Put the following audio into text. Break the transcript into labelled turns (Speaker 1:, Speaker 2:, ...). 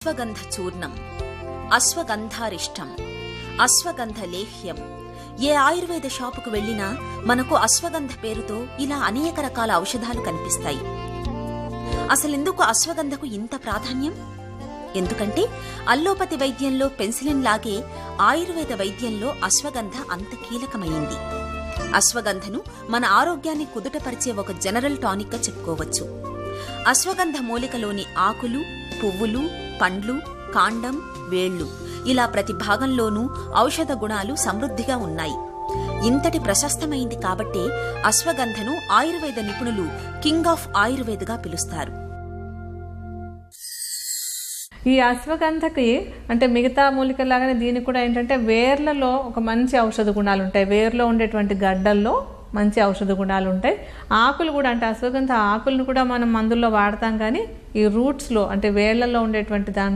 Speaker 1: అశ్వగంధ చూర్ణం, అశ్వగంధారిష్టం, అశ్వగంధ లేహ్యం. ఏ ఆయుర్వేద షాపుకు వెళ్లినా మనకు అశ్వగంధ పేరుతో ఇలా అనేక రకాల ఔషధాలు కనిపిస్తాయి. అసలెందుకు అశ్వగంధకు ఇంత ప్రాధాన్యం? ఎందుకంటే అల్లోపతి వైద్యంలో పెన్సిలిన్ లాగే ఆయుర్వేద వైద్యంలో అశ్వగంధ అంత కీలకమైంది. అశ్వగంధను మన ఆరోగ్యాన్ని కుదుటపరిచే ఒక జనరల్ టానిక్ గా చెప్పుకోవచ్చు. అశ్వగంధ మూలికలోని ఆకులు, పువ్వులు, పండ్లు, కాండం, వేళ్లు ఇలా ప్రతి భాగంలోనూ ఔషధ గుణాలు సమృద్ధిగా ఉన్నాయి. ఇంతటి ప్రశస్తమైంది కాబట్టే అశ్వగంధను ఆయుర్వేద నిపుణులు కింగ్ ఆఫ్ ఆయుర్వేదగా పిలుస్తారు.
Speaker 2: ఈ అశ్వగంధకి అంటే మిగతా మూలికలాగానే దీనికి కూడా ఏంటంటే వేర్లలో ఒక మంచి ఔషధ గుణాలు ఉంటాయి. వేర్లో ఉండేటువంటి గడ్డల్లో మంచి ఔషధ గుణాలు ఉంటాయి. ఆకులు కూడా అంటే అశ్వగంధ ఆకులను కూడా మనం మందుల్లో వాడతాం, కానీ ఈ రూట్స్లో అంటే వేళ్లలో ఉండేటువంటి దాంట్లో